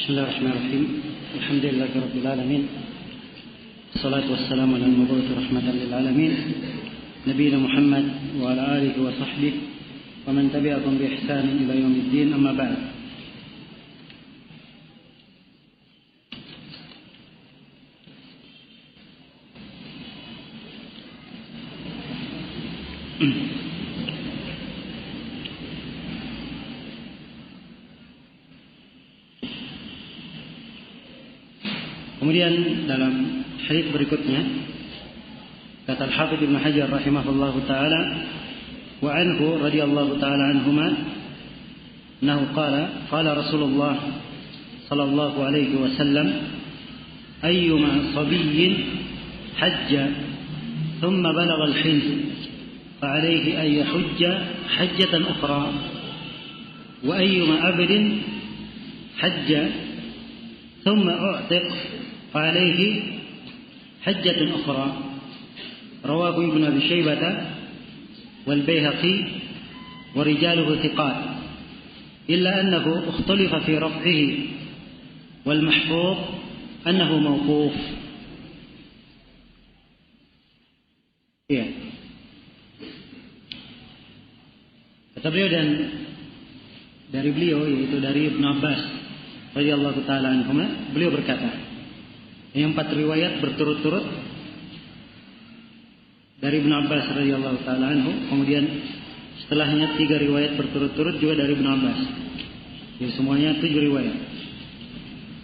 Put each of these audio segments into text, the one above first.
بسم الله الرحمن الرحيم الحمد لله رب العالمين الصلاة والسلام على المبعوث رحمة للعالمين نبينا محمد وعلى آله وصحبه ومن تبعهم بإحسان إلى يوم الدين أما بعد. Kemudian dalam hadis berikutnya kata Al-Hafidz Ibnu Hajar rahimahullahu taala wa anhu radhiyallahu taala anhuma annahu qala Rasulullah sallallahu alaihi wasallam ayyuma sabiyyin hajja thumma balagha al-hilm fa alayhi an yahujja hajjatan ukhra wa ayyuma abdin hajja thumma u'tiq فعليه حجة أخرى رواه ابن أبي شيبة والبيهقي ورجاله ثقات إلا أنه اختلف في رفعه والمحفوظ أنه موقوف. Kata beliau dan dari beliau yaitu dari Ibnu Abbas radhiyallahu taala anhuma, beliau berkata, yang 4 riwayat berturut-turut dari Ibnu Abbas radhiyallahu taala anhu, kemudian setelahnya 3 riwayat berturut-turut juga dari Ibnu Abbas. Jadi semuanya 7 riwayat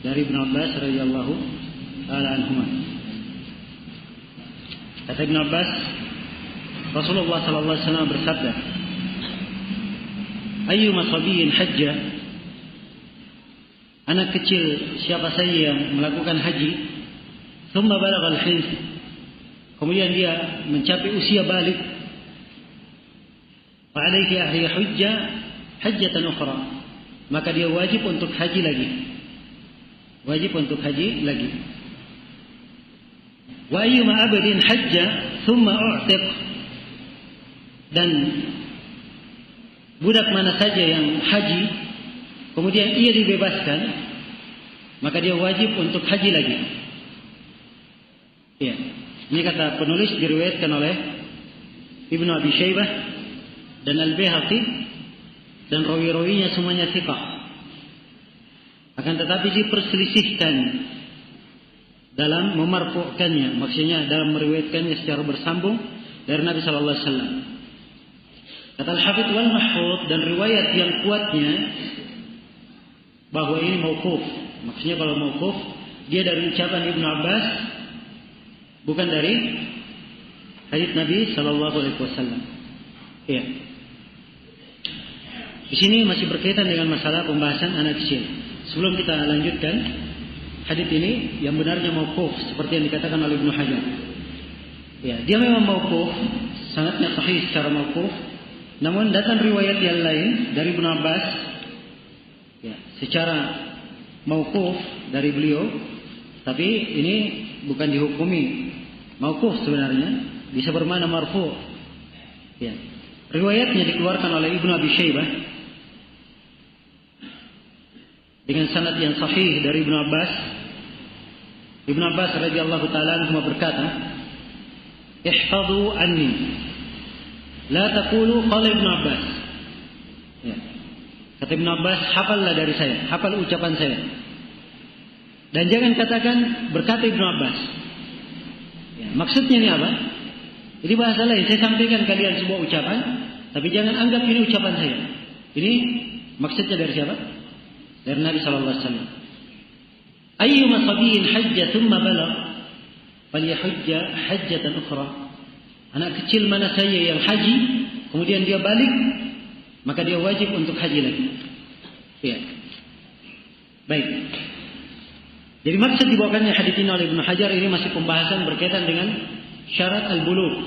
dari Ibnu Abbas radhiyallahu taala anhuma. Kata Ibnu Abbas, Rasulullah sallallahu alaihi wasallam bersabda, ayyuma sabiyyin hajja, anak kecil siapa saja yang melakukan haji, thumma balagha al-hilm, kemudian dia mencapai usia balik, fa alayhi an yahujja hajjatan ukhra, maka dia wajib untuk haji lagi. Wajib untuk haji lagi. Wa ayyuma abdin hajja thumma u'tiq, dan budak mana saja yang haji kemudian ia dibebaskan, maka dia wajib untuk haji lagi. Ya, ini kata penulis diriwayatkan oleh Ibnu Abi Syaibah dan Al-Baihaqi, dan rawi-rawinya semuanya thiqah. Akan tetapi diperselisihkan dalam memarfu'kannya, maksudnya dalam meriwayatkannya secara bersambung dari Nabi sallallahu alaihi wasallam. Kata Al-Hafidz wal mahfuz, dan riwayat yang kuatnya bahwa ini mauquf. Maksudnya kalau mauquf dia dari ucapan Ibnu Abbas, bukan dari hadits Nabi sallallahu alaihi wasallam. Iya. Di sini masih berkaitan dengan masalah pembahasan anak kecil. Sebelum kita lanjutkan hadits ini yang benarnya mauquf seperti yang dikatakan oleh Ibnu Hajar. Ya, dia memang mauquf, sanadnya sahih secara mauquf. Namun datang riwayat yang lain dari Ibnu Abbas ya, secara mauquf dari beliau, tapi ini bukan dihukumi mauquf sebenarnya, bisa bermakna marfu'. Ya. Riwayatnya dikeluarkan oleh Ibnu Abi Syaibah dengan sanad yang sahih dari Ibnu Abbas. Ibnu Abbas radhiyallahu taala anhu berkata, "Ihfadhu anni, la taqulu qala Ibnu Abbas." Ya. Kata Ibnu Abbas, hafallah dari saya, hafal ucapan saya. Dan jangan katakan berkata Ibnu Abbas. Ya, maksudnya ini apa? Ini bahasa lain. Saya sampaikan kalian sebuah ucapan, tapi jangan anggap ini ucapan saya. Ini maksudnya dari siapa? Dari Nabi sallallahu alaihi wasallam. Ayyuma sabiyyin hajja thumma balagh falyahujja hajjatan ukhra. Anak kecil mana saja yang haji kemudian dia balik, maka dia wajib untuk haji lagi. Ya. Baik. Jadi maksud dibawakannya hadits ini oleh Ibnu Hajar ini masih pembahasan berkaitan dengan syarat al-bulugh.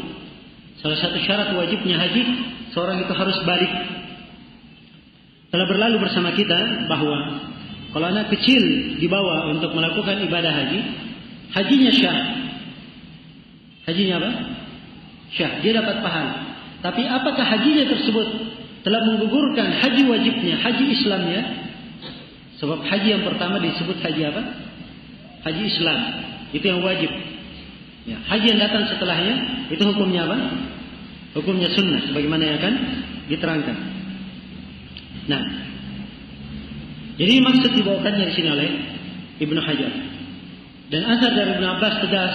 Salah satu syarat wajibnya haji, seorang itu harus balik. Telah berlalu bersama kita bahwa kalau anak kecil dibawa untuk melakukan ibadah haji, hajinya syah. Hajinya apa? Syah, dia dapat pahala. Tapi apakah hajinya tersebut telah menggugurkan haji wajibnya, haji Islamnya? Sebab haji yang pertama disebut haji apa? Haji Islam. Itu yang wajib. Ya, haji yang datang setelahnya itu hukumnya apa? Hukumnya sunnah, sebagaimana yang akan diterangkan. Nah, jadi maksud dibawakannya di sini oleh Ibnu Hajar. Dan asar dari Ibnu Abbas tegas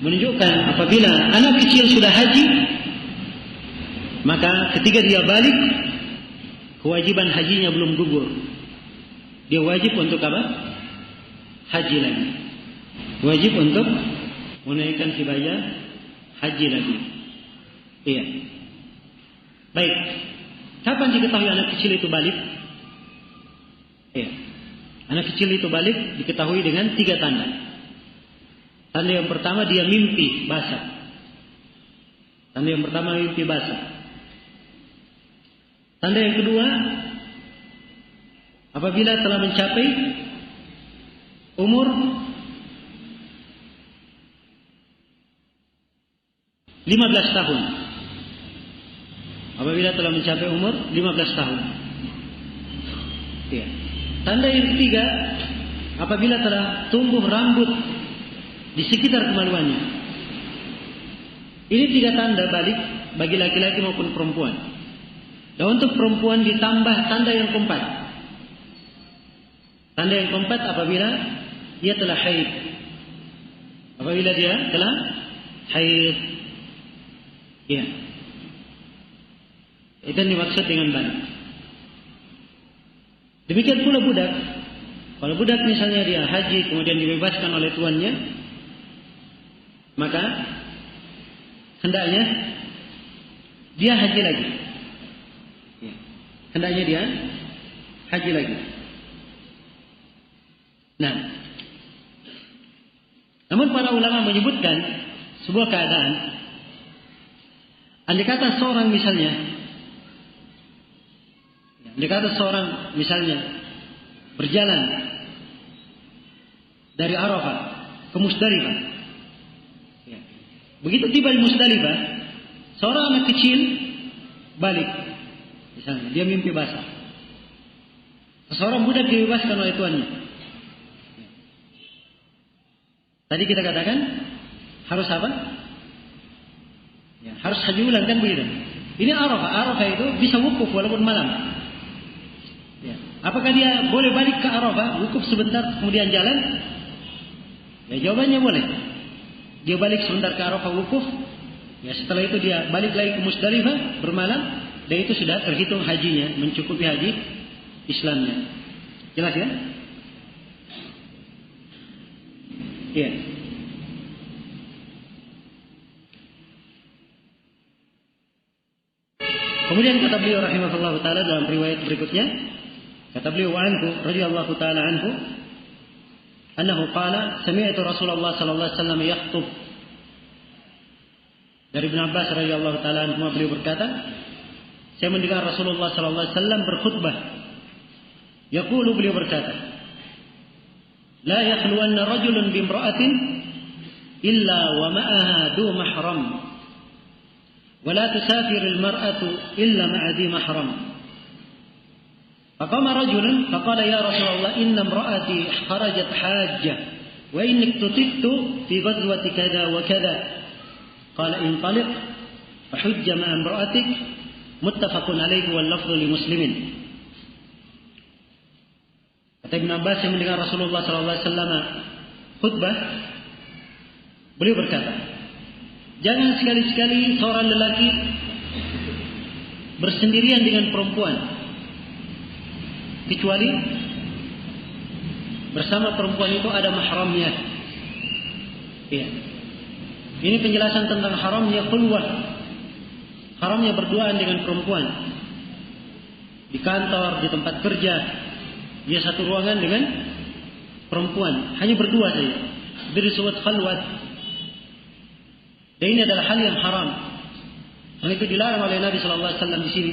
menunjukkan apabila anak kecil sudah haji, maka ketika dia balik, kewajiban hajinya belum gugur. Dia wajib untuk apa? Haji lagi. Wajib untuk menunaikan ibadah haji lagi. Iya. Baik. Kapan diketahui anak kecil itu balik? Iya. Anak kecil itu balik diketahui dengan 3 tanda. Tanda yang pertama dia mimpi basah. Tanda yang pertama mimpi basah. Tanda yang kedua, apabila telah mencapai umur 15 tahun. Apabila telah mencapai umur 15 tahun. Ya. Tanda yang ketiga, apabila telah tumbuh rambut di sekitar kemaluannya. Ini 3 tanda balik bagi laki-laki maupun perempuan. Dan untuk perempuan ditambah tanda yang keempat. Tanda yang keempat apabila dia telah haid. Apabila dia telah haid. Ya. Itu yang dimaksud dengan balik. Demikian pula budak. Kalau budak misalnya dia haji kemudian dibebaskan oleh tuannya, maka hendaknya dia haji lagi. Ya. Hendaknya dia haji lagi. Nah, namun para ulama menyebutkan sebuah keadaan. Andai kata seorang misalnya berjalan dari Arafah ke Musdalifah. Ya. Begitu tiba di Musdalifah, seorang anak kecil balik. Misalnya dia mimpi basah. Seorang budak dibebaskan oleh tuannya. Tadi kita katakan harus apa? Ya, harus haji ulang kan begitu. Ini Arafah. Arafah itu bisa wukuf walaupun malam. Ya. Apakah dia boleh balik ke Arafah, wukuf sebentar kemudian jalan? Ya, jawabannya boleh. Dia balik sebentar ke Arafah wukuf. Ya, setelah itu dia balik lagi ke Musdalifah bermalam, dan itu sudah terhitung hajinya, mencukupi haji Islamnya. Jelas ya? Iya. Kemudian kata beliau rahimahullah taala dalam riwayat berikutnya, kata beliau anhu radhiyallahu taala anhu, annahu qala sami'tu Rasulullah sallallahu alaihi wasallam yakhutub. Dari Ibnu Abbas radhiyallahu taala anhu beliau berkata, saya mendengar Rasulullah sallallahu alaihi wasallam berkhutbah. Yaqulu, beliau berkata, la yakhluwanna rajulun bimra'atin illa wa ma'aha du mahram. ولا تسافر المرأة إلا مع ذي محرم. فقام رجل فقال يا رسول الله إن امرأتي خرجت حاجة وإني اكتتبت في غزوة كذا وكذا. قال انطلق فحج مع امرأتك. متفق عليه واللفظ لمسلم. Kata Ibn Abbas yang mendengar Rasulullah SAW khutbah, beliau berkata, jangan sekali-sekali seorang lelaki bersendirian dengan perempuan, kecuali bersama perempuan itu ada mahramnya. Ya. Ini penjelasan tentang haramnya khulwah, haramnya berduaan dengan perempuan di kantor, di tempat kerja. Dia satu ruangan dengan perempuan, hanya berdua saja. Itu disebut khalwat. Dan ini adalah hal yang haram. Hal itu dilarang oleh Nabi sallallahu alaihi wasallam di sini.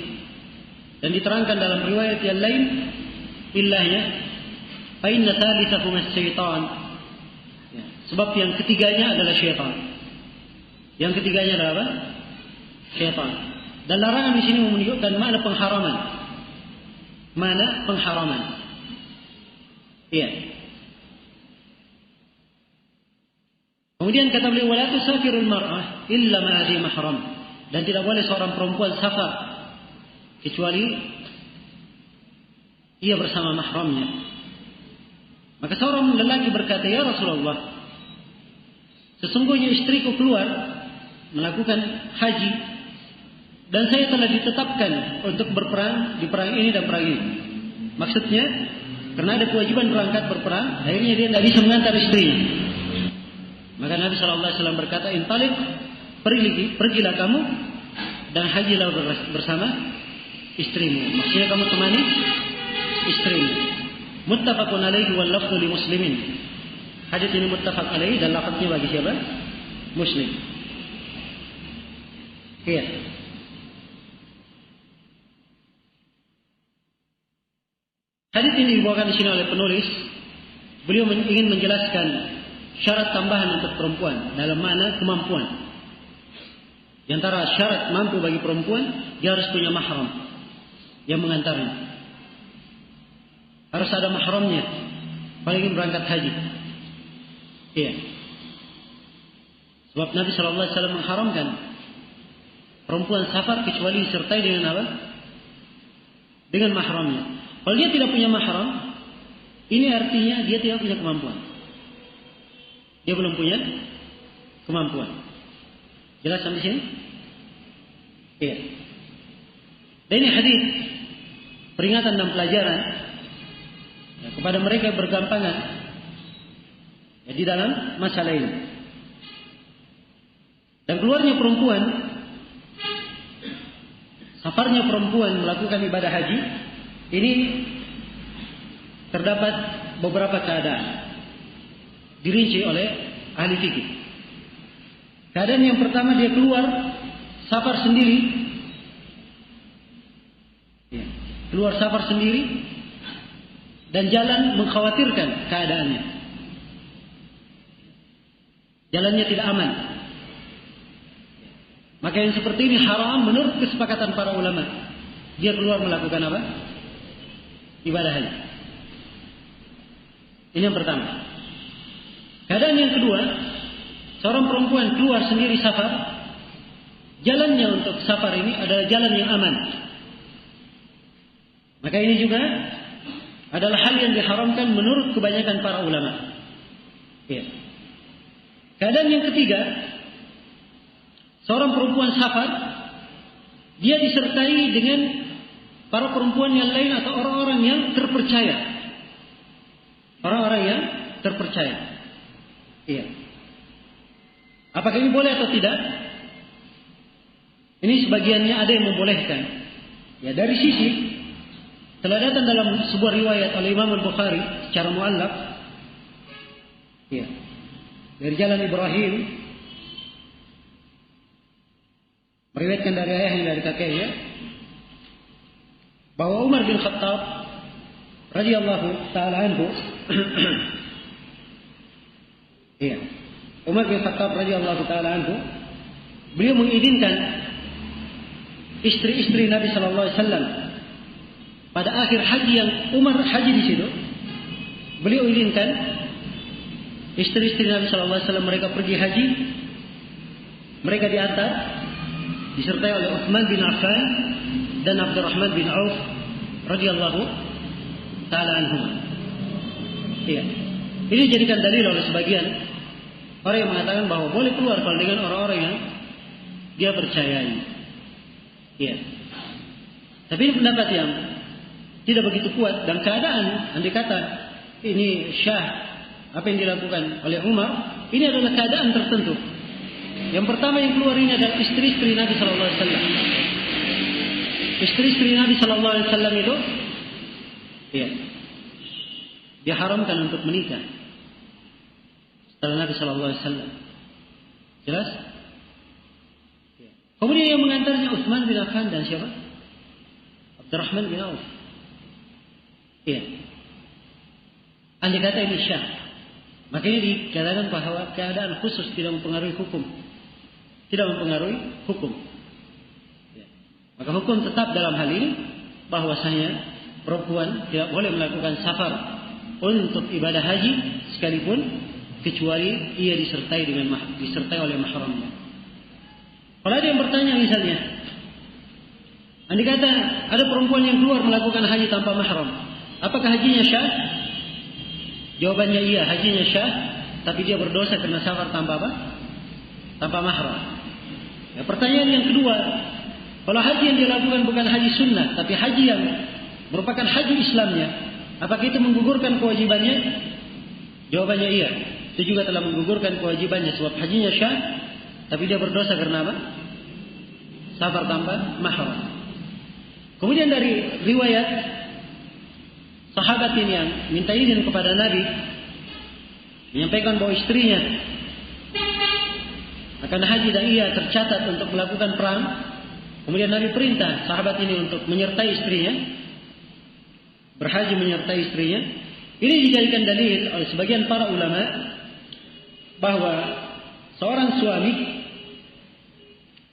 Dan diterangkan dalam riwayat yang lain, illahnya fa inna thalithahum as-syaitan. Ya, sebab yang ketiganya adalah syaitan. Yang ketiganya adalah apa? Syaitan. Dan larangan di sini menunjukkan makna pengharaman. Mana pengharaman. Iya. Kemudian kata beliau, wala tusafirul mar'ah illa ma'adhi mahram. Dan tidak boleh seorang perempuan safar kecuali ia bersama mahramnya. Maka seorang lelaki berkata, ya Rasulullah, sesungguhnya istriku keluar melakukan haji dan saya telah ditetapkan untuk berperang di perang ini dan perang ini. Maksudnya, karena ada kewajiban berangkat berperang, akhirnya dia tidak bisa mengantar istrinya. Maka Nabi SAW berkata, intalik, pergilah kamu dan hajilah bersama istrimu. Maksudnya kamu temani istrimu. Muttafaqun alaihi wal lafzu li muslimin. Hadis ini muttafaq alaihi dan lafaznya bagi siapa? Muslim. Iya. Hadis ini dibawakan di sini oleh penulis. Beliau ingin menjelaskan syarat tambahan untuk perempuan dalam makna kemampuan. Di antara syarat mampu bagi perempuan, dia harus punya mahram yang mengantarnya. Harus ada mahramnya kalau ingin berangkat haji. Iya. Sebab Nabi SAW mengharamkan perempuan safar kecuali disertai dengan apa? Dengan mahramnya. Kalau dia tidak punya mahram, ini artinya dia tidak punya kemampuan. Dia belum punya kemampuan. Jelas sampai sini? Iya. Dan ini hadis peringatan dan pelajaran ya, kepada mereka yang bergampangan ya, di dalam masalah ini. Dan keluarnya perempuan, safarnya perempuan melakukan ibadah haji, ini terdapat beberapa keadaan dirinci oleh ahli fikih. Keadaan yang pertama, dia keluar safar sendiri, ya, keluar safar sendiri dan jalan mengkhawatirkan keadaannya. Jalannya tidak aman. Maka yang seperti ini haram menurut kesepakatan para ulama. Dia keluar melakukan apa? Ibadah haji. Ini yang pertama. Keadaan yang kedua, seorang perempuan keluar sendiri safar, jalannya untuk safar ini adalah jalan yang aman. Maka ini juga adalah hal yang diharamkan menurut kebanyakan para ulama. Ya. Keadaan yang ketiga, seorang perempuan safar, dia disertai dengan para perempuan yang lain atau orang-orang yang terpercaya. Orang-orang yang terpercaya. Iya. Apakah ini boleh atau tidak? Ini sebagiannya ada yang membolehkan. Ya, dari sisi telah datang dalam sebuah riwayat oleh Imam Al-Bukhari secara muallaq. Ya. Dari jalan Ibrahim, meriwayatkan dari ayahnya dari kakeknya, bahwa Umar bin Khattab radhiyallahu taala anhu iya, Umar bin Khattab radhiyallahu taala anhu, beliau mengizinkan istri-istri Nabi sallallahu alaihi wasallam pada akhir haji yang Umar haji di situ, beliau izinkan istri-istri Nabi sallallahu alaihi wasallam mereka pergi haji, mereka diantar disertai oleh Utsman bin Affan dan Abdurrahman bin Auf radhiyallahu taala anhum. Iya. Ini dijadikan dalil oleh sebagian orang yang mengatakan bahwa boleh keluar kalau dengan orang-orang yang dia percayai. Iya. Tapi ini pendapat yang tidak begitu kuat dan keadaan andai kata ini syah apa yang dilakukan oleh Umar, ini adalah keadaan tertentu. Yang pertama yang keluar ini adalah istri-istri Nabi sallallahu alaihi wasallam. Istri-istri Nabi sallallahu alaihi wasallam itu ya, diharamkan untuk menikah setelah Nabi sallallahu alaihi wasallam. Jelas? Ya. Kemudian yang mengantarnya Utsman bin Affan dan siapa? Abdurrahman bin Auf. Iya. Andai kata ini syah, maka ini dikatakan bahwa keadaan khusus tidak mempengaruhi hukum. Tidak mempengaruhi hukum. Ya. Maka hukum tetap dalam hal ini bahwasanya perempuan tidak boleh melakukan safar untuk ibadah haji sekalipun, kecuali ia disertai oleh mahramnya. Kalau ada yang bertanya misalnya, andai kata ada perempuan yang keluar melakukan haji tanpa mahram, apakah hajinya syah? Jawabannya iya, hajinya syah, tapi dia berdosa karena safar tanpa apa? Tanpa mahram. Ya, pertanyaan yang kedua, kalau haji yang dilakukan bukan haji sunnah, tapi haji yang merupakan haji Islamnya, apakah itu menggugurkan kewajibannya? Jawabannya iya, itu juga telah menggugurkan kewajibannya, sebab hajinya syah, tapi dia berdosa karena apa? Safar tanpa mahram. Kemudian dari riwayat sahabat ini yang minta izin kepada Nabi, menyampaikan bahwa istrinya akan haji dan ia tercatat untuk melakukan perang. Kemudian Nabi perintah sahabat ini untuk menyertai istrinya, berhaji menyertai istrinya. Ini dijadikan dalil oleh sebagian para ulama bahwa seorang suami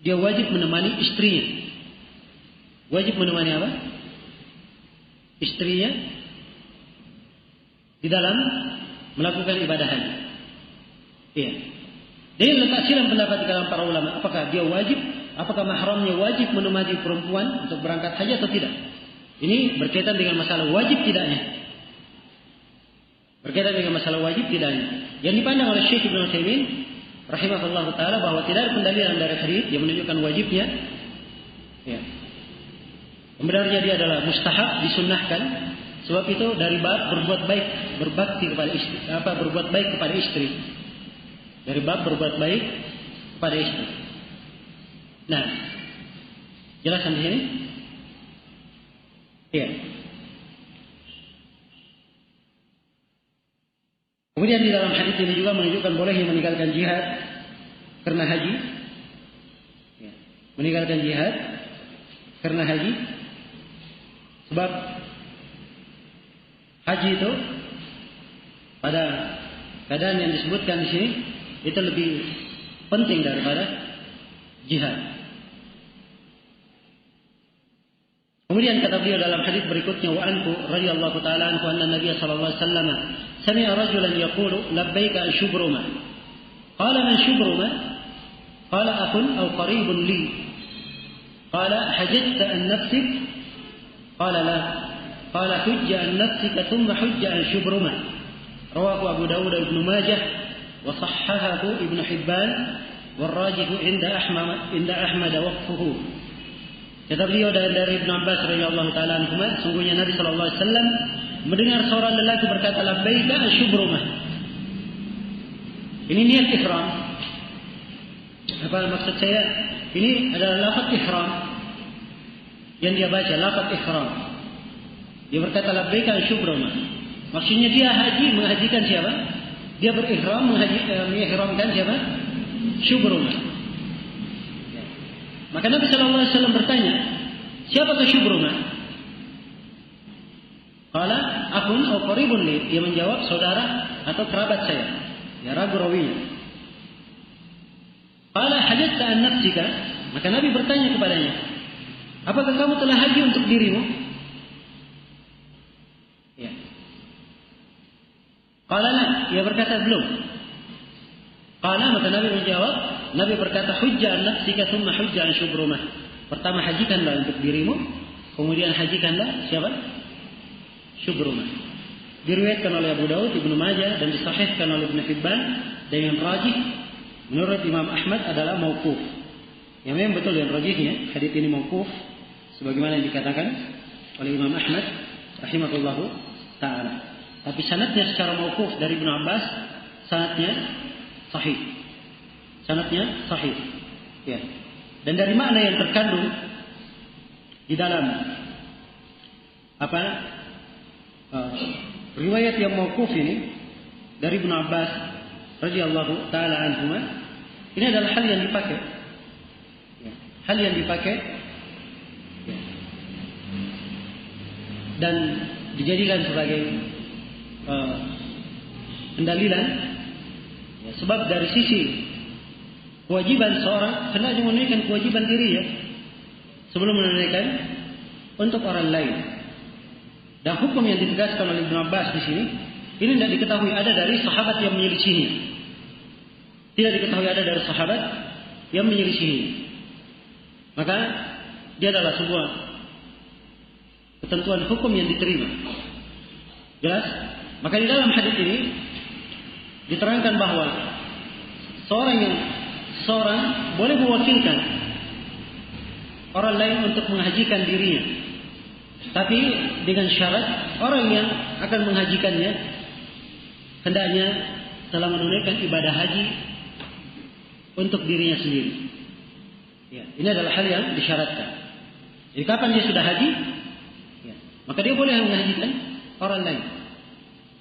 dia wajib menemani istrinya. Wajib menemani apa? Istrinya di dalam melakukan ibadah haji. Iya. Jadi letak silang pendapat di kalangan para ulama, apakah dia wajib, apakah mahramnya wajib menemani perempuan untuk berangkat haji atau tidak? Ini berkaitan dengan masalah wajib tidaknya. Berkaitan dengan masalah wajib tidaknya. Yang dipandang oleh Syekh Ibnu Utsaimin rahimahullah taala bahwa tidak ada pendalilan dari hadis yang menunjukkan wajibnya. Ya. Sebenarnya dia adalah mustahab, disunnahkan. Sebab itu dari bab berbuat baik, berbakti kepada istri, berbuat baik kepada istri. Dari bab berbuat baik kepada istri. Nah, jelaskan di sini? Iya. Kemudian di dalam hadis ini juga menunjukkan bolehnya meninggalkan jihad karena haji. Ya. Meninggalkan jihad karena haji. Sebab haji itu pada keadaan yang disebutkan di sini itu lebih penting daripada jihad. Kemudian kata beliau dalam hadis berikutnya, wa anhu radhiyallahu taala anhu anna Nabiy sallallahu alaihi wasallam sami'a rajulan yaqulu labbaika shubruma. Qala man shubruma? Qala akhun aw qaribun li. Qala hajjta an nafsik? Qala la. Qala hujja an nafsika thumma hujja an shubruma. Rawahu Abu Dawud wa Ibnu Majah wa sahhahahu Ibnu Hibban wal rajih inda Ahmad waqfuhu. Kata beliau dari Ibnu Abbas radhiyallahu taala anhu, sungguhnya Nabi sallallahu alaihi wasallam mendengar seorang lelaki berkata labbaika shubrumah. Ini niat ihram. Apa maksud saya? Ini adalah lafaz ihram yang dia baca, lafaz ihram. Dia berkata labbaika shubrumah. Maksudnya dia haji, menghajikan siapa? Dia berihram mengihramkan siapa? Shubrumah. Maka Nabi sallallahu alaihi wasallam bertanya, siapakah Shubrumah? Qala akhun aw qaribun li. Dia menjawab, saudara atau kerabat saya. Ya, ragu rawinya. Qala hajjta an nafsika? Maka Nabi bertanya kepadanya, apakah kamu telah haji untuk dirimu? Ya. Qala la. Dia berkata belum. Qala, maka Nabi menjawab, Nabi berkata hujja an nafsika thumma hujja an shubrumah. Pertama hajikanlah untuk dirimu, kemudian hajikanlah siapa? Shubrumah. Diriwayatkan oleh Abu Dawud, Ibnu Majah dan disahihkan oleh Ibnu Hibban dengan rajih menurut Imam Ahmad adalah mauquf. Yang memang betul yang rajihnya hadis ini mauquf sebagaimana yang dikatakan oleh Imam Ahmad rahimahullahu taala. Tapi sanadnya secara mauquf dari Ibnu Abbas sanadnya sahih. Sanadnya sahih. Ya. Dan dari makna yang terkandung di dalam riwayat yang mauquf ini dari Ibnu Abbas radhiyallahu taala anhuma, ini adalah hal yang dipakai. Ya. Hal yang dipakai ya. Dan dijadikan sebagai pendalilan ya, sebab dari sisi kewajiban seorang hendaknya menunaikan kewajiban dirinya sebelum menunaikan untuk orang lain. Dan hukum yang ditegaskan oleh Ibnu Abbas di sini Ini tidak diketahui ada dari sahabat yang menyelisihinya. Tidak diketahui ada dari sahabat yang menyelisihinya. Maka dia adalah sebuah ketentuan hukum yang diterima. Jelas? Maka di dalam hadis ini diterangkan bahwa seorang boleh mewakilkan orang lain untuk menghajikan dirinya, tapi dengan syarat orang yang akan menghajikannya hendaknya telah menunaikan ibadah haji untuk dirinya sendiri. Ya, ini adalah hal yang disyaratkan. Jadi kapan dia sudah haji, ya, maka dia boleh menghajikan orang lain.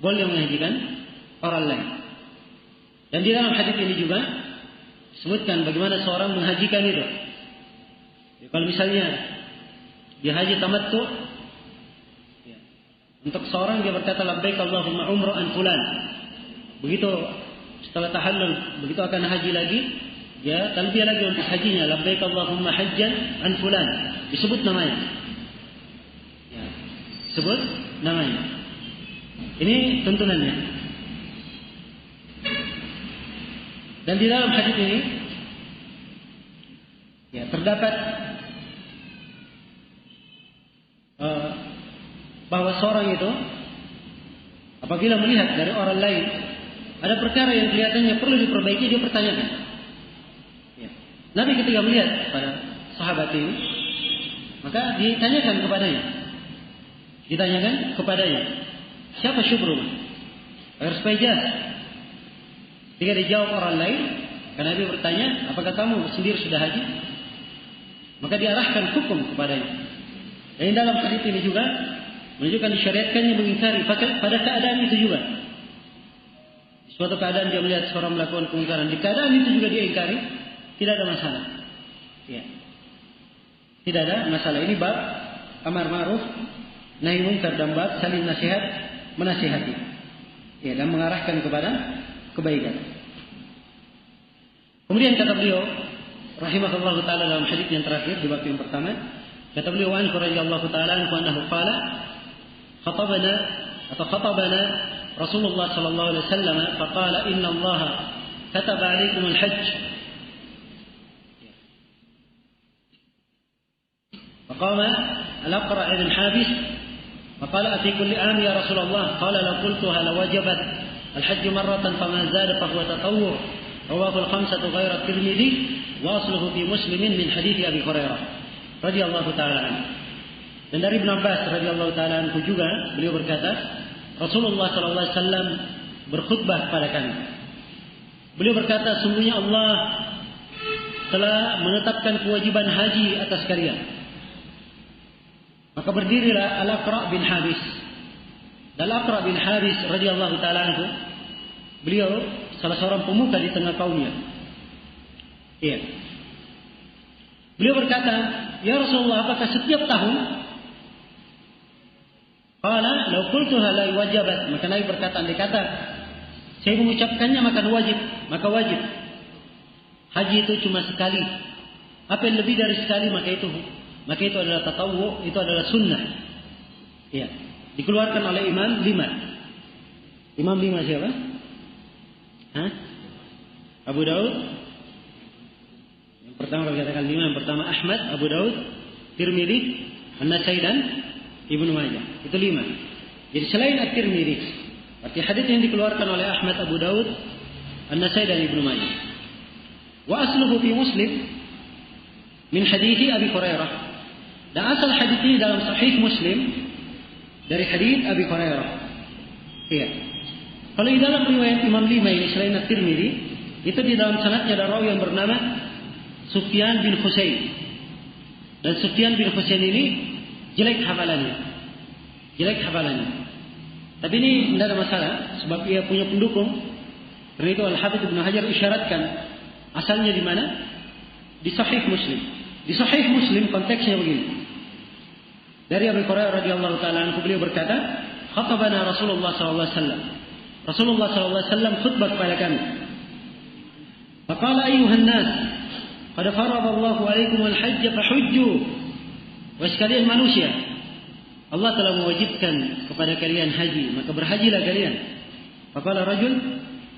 Boleh menghajikan orang lain. Dan di dalam hadis ini juga disebutkan bagaimana seorang menghajikan itu. Ya, kalau misalnya dia haji tamattu, ya, untuk seorang dia berkata labbaik Allahumma umra'an fulan. Begitu setelah tahallul, begitu akan haji lagi, ya talbiyah lagi untuk hajinya, labbaik Allahumma hajjan an fulan. Disebut namanya. Ya, sebut namanya. Ini tuntunannya. Dan di dalam hadis ini ya terdapat bahwa seorang itu apabila melihat dari orang lain ada perkara yang kelihatannya perlu diperbaiki, dia pertanyakan. Ya. Nabi ketika melihat pada sahabat ini, maka ditanyakan kepadanya, siapa syukruma? Agar supaya jelas. Jika dijawab orang lain, karena Nabi bertanya, apakah kamu sendiri sudah haji? Maka diarahkan hukum kepadanya. Dan dalam hadis ini juga menunjukkan disyariatkannya mengingkari pada keadaan itu juga. Suatu keadaan dia melihat seorang melakukan kemungkaran, di keadaan itu juga dia ingkari, tidak ada masalah. Ya. Tidak ada masalah. Ini bab amar ma'ruf nahi munkar dan bab saling nasihat menasihati. Ya, dan mengarahkan kepada kebaikan. Kemudian kata beliau rahimahullahu taala dalam hadis yang terakhir di bab yang pertama, kata beliau an radhiyallahu taala anhu qala khatabana Rasulullah sallallahu alaihi wasallam faqala inna Allah kataba alaikum al-hajj فقام الأقرع بن حابس فقال أفي كل عام يا رسول الله قال لو قلتها لوجبت الحج مرة فما زاد فهو تطوع رواه الخمسة غير الترمذي وأصله في مسلم من حديث أبي هريرة رضي الله تعالى عنه. Dan dari Ibn Abbas radhiyallahu taala anhu juga beliau berkata, Rasulullah sallallahu alaihi wasallam berkhutbah kepada kami. Beliau berkata, sungguhnya Allah telah menetapkan kewajiban haji atas kalian. Maka berdirilah Al-Aqra' bin Habis. Dan Al-Aqra' bin Habis radhiyallahu taala anhu, beliau salah seorang pemuka di tengah kaumnya. Iya. Beliau berkata, "Ya Rasulullah, apakah setiap tahun?" Qala, "Law qultuha la wajabat." Maka Nabi berkata, andai kata saya mengucapkannya maka wajib. Haji itu cuma sekali. Apa yang lebih dari sekali maka itu adalah tatawwu, itu adalah sunnah. Iya. Dikeluarkan oleh Imam 5. Imam 5 siapa? Abu Daud. Yang pertama kalau katakan 5, yang pertama Ahmad, Abu Daud, Tirmidzi, An-Nasai dan Ibnu Majah. Itu 5. Jadi selain At-Tirmidzi, arti hadis yang dikeluarkan oleh Ahmad, Abu Daud, An-Nasai dan Ibnu Majah. Wa asluhu fi Muslim min hadithi Abi Hurairah. Dan asal hadis ini dalam Sahih Muslim dari hadis Abi Hurairah. Iya. Kalau di dalam riwayat Imam 5 ini selain At-Tirmidzi, itu di dalam sanadnya ada rawi yang bernama Sufyan bin Husain. Dan Sufyan bin Husain ini jelek hafalannya. Tapi ini tidak ada masalah sebab ia punya pendukung. Karena itu Al-Hafidz Ibnu Hajar isyaratkan asalnya di mana? Di Sahih Muslim. Di Sahih Muslim konteksnya begini. Dari Abu Hurairah radhiyallahu taala anhu beliau berkata, "Khatabana Rasulullah sallallahu alaihi wasallam." Rasulullah sallallahu alaihi wasallam khutbah kepada kami. Faqala ayyuhan nas, qad faradallahu alaikum al-hajj fahujju. Wahai sekalian manusia, Allah telah mewajibkan kepada kalian haji, maka berhajilah kalian. Faqala rajul,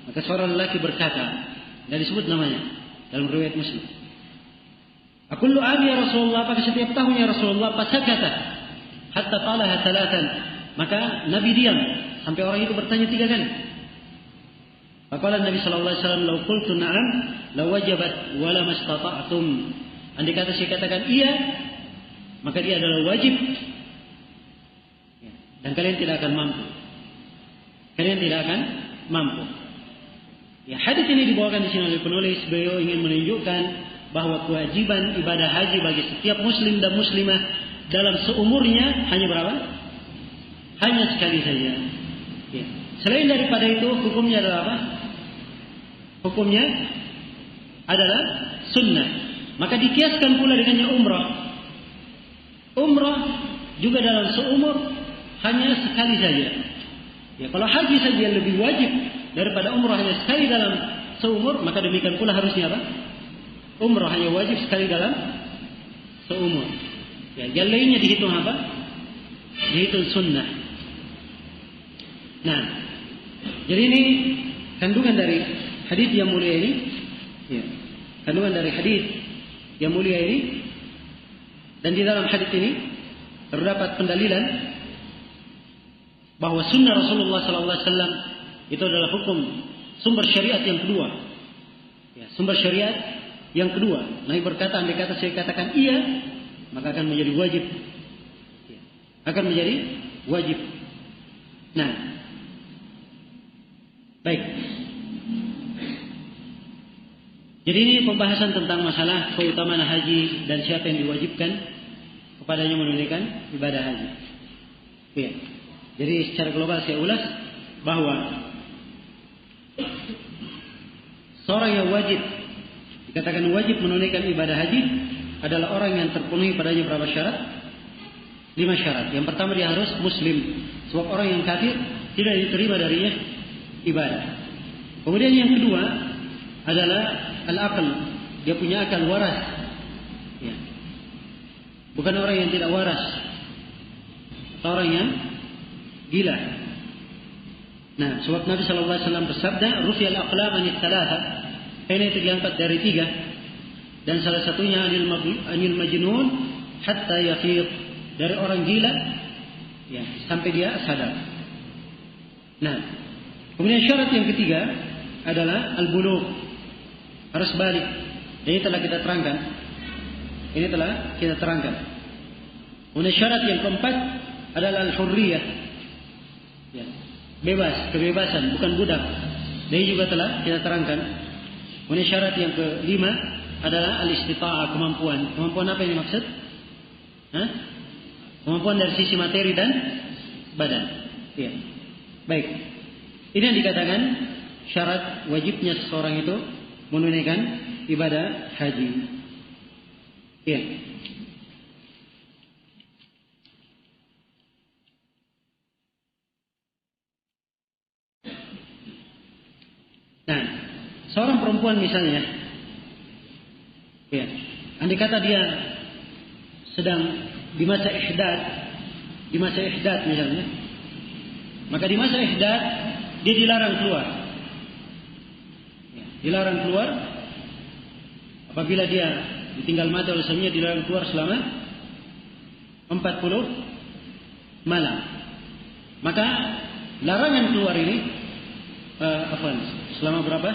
maka seorang lelaki berkata, dan disebut namanya dalam riwayat Muslim. Akullu ami ya Rasulullah, apakah setiap tahun ya Rasulullah? Fasakata hatta qalaha thalathan. Maka Nabi diam sampai orang itu bertanya 3 kali. Faqala Nabi sallallahu alaihi wasallam, "Law qultu na'am, la wajabat wa la mastata'tum." Andai kata saya katakan iya, maka dia adalah wajib. Dan kalian tidak akan mampu. Kalian tidak akan mampu. Ya, hadis ini dibawakan di sini oleh penulis. Beliau ingin menunjukkan bahwa kewajiban ibadah haji bagi setiap muslim dan muslimah dalam seumurnya hanya berapa? Hanya sekali saja. Ya. Selain daripada itu, hukumnya adalah apa? Hukumnya adalah sunnah. Maka dikiaskan pula dengannya umrah. Umrah juga dalam seumur hanya sekali saja. Ya, kalau haji saja yang lebih wajib daripada umrah hanya sekali dalam seumur, maka demikian pula harusnya apa? Umrah hanya wajib sekali dalam seumur. Ya, yang lainnya dihitung apa? Dihitung sunnah. Nah, jadi ini kandungan dari hadis yang mulia ini. Ya, kandungan dari hadis yang mulia ini. Dan di dalam hadis ini terdapat pendalilan bahwa sunnah Rasulullah SAW itu adalah hukum sumber syariat yang kedua. Ya, sumber syariat yang kedua. Nabi berkata, andai kata saya katakan iya, maka akan menjadi wajib. Ya, akan menjadi wajib. Nah, baik. Jadi ini pembahasan tentang masalah keutamaan haji dan siapa yang diwajibkan kepadanya menunaikan ibadah haji. Ya. Jadi secara global saya ulas bahwa seorang yang wajib, dikatakan wajib menunaikan ibadah haji adalah orang yang terpenuhi padanya berapa syarat? 5 syarat. Yang pertama dia harus muslim. Sebab orang yang kafir tidak diterima darinya ibadah. Kemudian yang kedua adalah al-aql. Dia punya akal waras. Ya. Bukan orang yang tidak waras. Atau orang yang gila. Nah, sebab Nabi SAW bersabda, "Rufi'al aqlam anit thalatha." Ini itu diangkat dari 3. Dan salah satunya anil majnun hatta yafiq. Dari orang gila ya, sampai dia sadar. Nah, kemudian syarat yang ketiga adalah al-bulugh. Harus balik. Ini telah kita terangkan. Kemudian syarat yang keempat adalah al-hurriyah. Ya, bebas, kebebasan, bukan budak. Ini juga telah kita terangkan. Kemudian syarat yang kelima adalah al-istita'ah, kemampuan. Kemampuan apa yang dimaksud? Kemampuan dari sisi materi dan badan. Ya. Baik. Ini yang dikatakan syarat wajibnya seseorang itu menunaikan ibadah haji. Ya. Nah, seorang perempuan misalnya, ya, andai kata dia sedang di masa ihdad misalnya, maka di masa ihdad dia dilarang keluar. Ya, dilarang keluar apabila dia ditinggal mati oleh suaminya, dilarang keluar selama 40 malam. Maka larangan keluar ini selama berapa?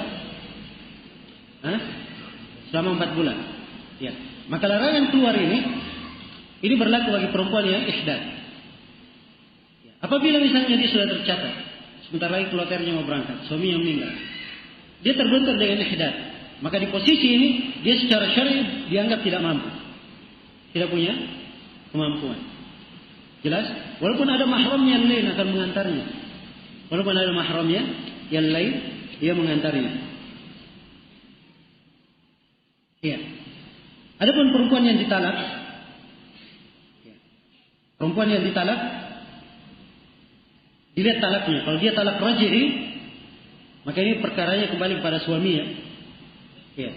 Selama 4 bulan. Ya. Maka larangan keluar ini berlaku bagi perempuan yang ihdad. Ya. Apabila misalnya dia sudah tercatat, sebentar lagi keluarganya mau berangkat, suaminya meninggal, dia terbentur dengan ihdad, maka di posisi ini dia secara syar'i dianggap tidak mampu, tidak punya kemampuan. Jelas? Walaupun ada mahramnya yang lain akan mengantarnya. Walaupun ada mahramnya yang lain, dia mengantarnya. Iya. Adapun perempuan yang ditalak, dilihat talaknya. Kalau dia talak raj'i, maka ini perkaranya kembali kepada suaminya. Iya.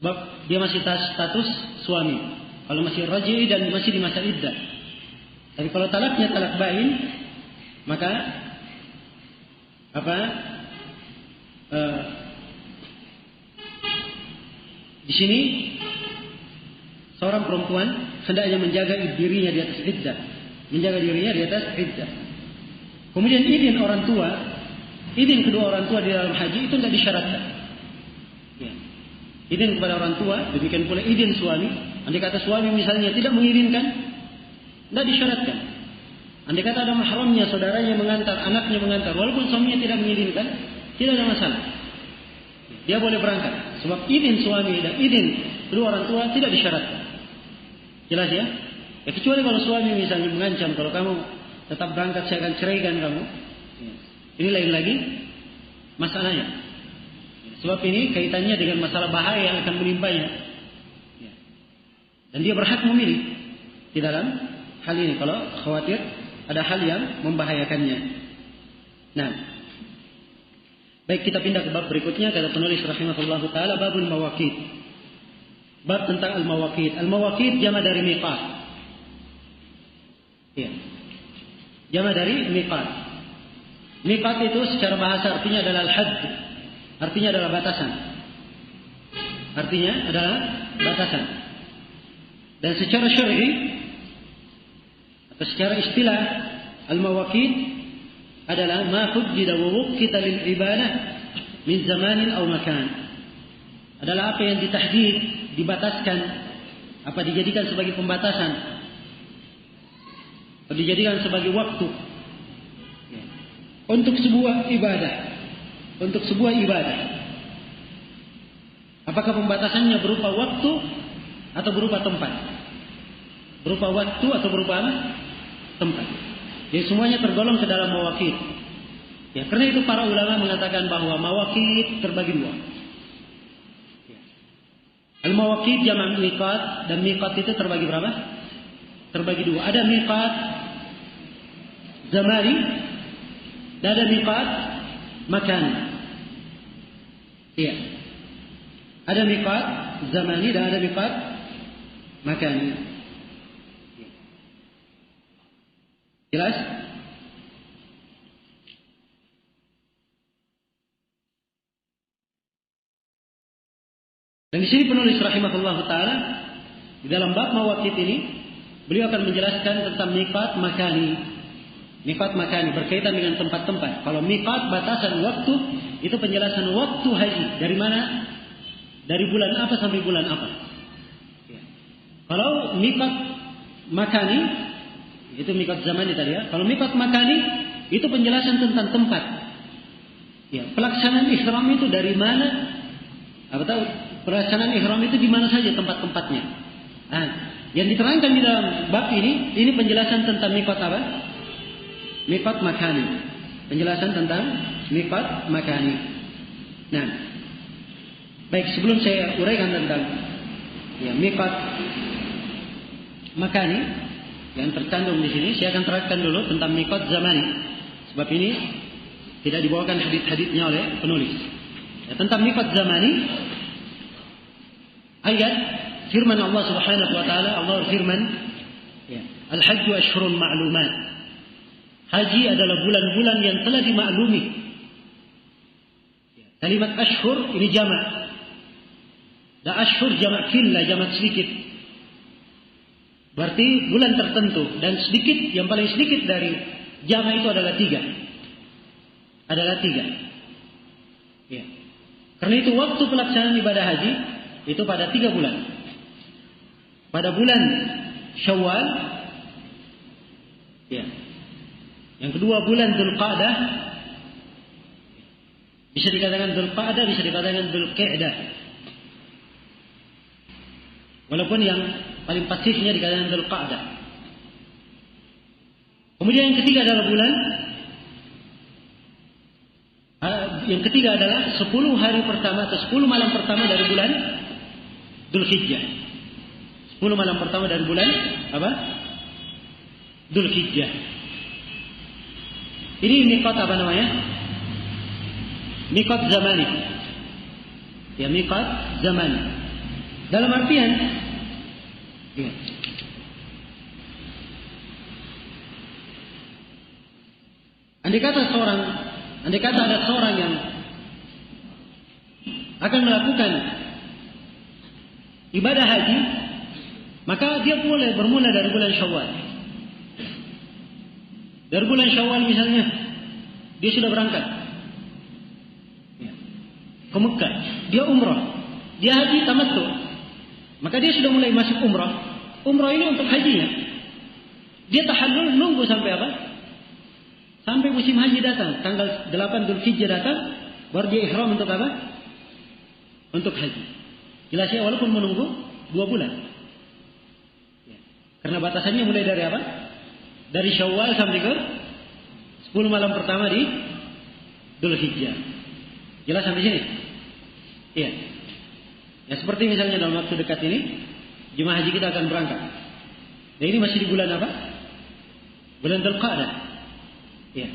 Sebab dia masih status suami. Kalau masih raj'i dan masih di masa iddah. Tapi kalau talaknya talak bain, maka di sini seorang perempuan hendaknya menjaga dirinya di atas iddah, menjaga dirinya di atas iddah. Kemudian izin orang tua, izin kedua orang tua di dalam haji itu tidak disyaratkan. Ya. Izin kepada orang tua, demikian pula izin suami. Andai kata suami misalnya tidak mengizinkan, tidak disyaratkan. Andai kata ada mahramnya, saudaranya mengantar, anaknya mengantar, walaupun suaminya tidak mengizinkan, tidak ada masalah. Dia boleh berangkat. Sebab izin suami dan izin kedua orang tua tidak disyaratkan. Jelas ya? Ya kecuali kalau suami misalnya mengancam, kalau kamu tetap berangkat saya akan ceraikan kamu. Ini lain lagi masalahnya. Sebab ini kaitannya dengan masalah bahaya yang akan menimpanya. Dan dia berhak memilih di dalam hal ini kalau khawatir ada hal yang membahayakannya. Nah, baik, kita pindah ke bab berikutnya. Kata penulis rahimahullahu taala, babul mawaqit. Bab tentang al-mawaqit. Al-mawaqit jama dari miqat. Ya. Jama dari miqat. Miqat itu secara bahasa artinya adalah al-hadd. Artinya adalah batasan. Artinya adalah batasan. Dan secara syar'i atau secara istilah al-mawaqit adalah ma huddida wa wuqita lil ibadah min zamanin aw makan. Adalah apa yang ditahdid, dibataskan, apa dijadikan sebagai pembatasan, atau dijadikan sebagai waktu untuk sebuah ibadah, untuk sebuah ibadah. Apakah pembatasannya berupa waktu atau berupa tempat? Berupa waktu atau berupa tempat. Jadi semuanya tergolong ke dalam mawaqit. Ya, karena itu para ulama mengatakan bahwa mawaqit terbagi dua. Al-mawaqit jama' miqat, dan miqat itu terbagi berapa? Terbagi dua. Ada miqat zamani dan ada miqat makani. Iya. Ada miqat zamani dan ada miqat makani. Jelas? Dan di sini penulis rahimahullahu taala di dalam bab mawaqit ini beliau akan menjelaskan tentang miqat makani. Miqat makani berkaitan dengan tempat-tempat. Kalau miqat batasan waktu itu penjelasan waktu haji dari mana? Dari bulan apa sampai bulan apa? Ya. Kalau miqat makani itu miqat zamani tadi ya. Kalau miqat makani itu penjelasan tentang tempat. Ya, pelaksanaan ihram itu dari mana? Apa tahu? Pelaksanaan ihram itu di mana saja tempat-tempatnya. Nah, yang diterangkan di dalam bab ini penjelasan tentang miqat apa? Miqat makani. Penjelasan tentang miqat makani. Nah, baik, sebelum saya uraikan tentang ya miqat makani yang tercantum di sini, saya akan terangkan dulu tentang miqat zamani. Sebab ini tidak dibawakan hadis-hadisnya oleh penulis. Ya, tentang miqat zamani, ayat firman Allah Subhanahu wa taala, Allah firman, ya, al-hajju ashhurun ma'lumat. Haji adalah bulan-bulan yang telah dimaklumi. Kalimat ashhur ini jamak. Dan ashhur jamak killah, jamak sedikit. Berarti bulan tertentu, dan sedikit, yang paling sedikit dari jamak itu adalah 3. Adalah 3. Ya. Karena itu waktu pelaksanaan ibadah haji itu pada 3 bulan. Pada bulan Syawal, ya. Yang kedua bulan Dzulqa'dah, bisa dikatakan Dzulqa'dah, bisa dikatakan Dzulqa'dah. Walaupun yang paling pasifnya dikatakan Dzulqa'dah. Kemudian yang ketiga adalah bulan, yang ketiga adalah 10 hari pertama atau 10 malam pertama dari bulan Dzulhijjah. 10 malam pertama dari bulan apa? Dzulhijjah. Ini miqat apa namanya? Miqat zamani. Ya, miqat zamani. Dalam artian ya, andai kata seorang andai kata ada seorang yang akan melakukan ibadah haji, maka dia boleh bermula dari bulan Syawal. Dari bulan Syawal misalnya, dia sudah berangkat ke Mekah, dia umrah, dia haji tamattu, maka dia sudah mulai masuk umrah. Umrah ini untuk hajinya. Dia tahallul nunggu sampai apa? Sampai musim haji datang, tanggal 8 Dzulhijjah datang, baru dia ihram untuk apa? Untuk haji. Jelas ya, walaupun menunggu 2 bulan. Karena batasannya mulai dari apa? Dari Syawal sampai ke 10 malam pertama di Dzulhijjah. Jelas sampai sini? Iya. Ya seperti misalnya dalam waktu dekat ini, jemaah haji kita akan berangkat. Nah ini masih di bulan apa? Bulan Dzulqa'dah. Ya.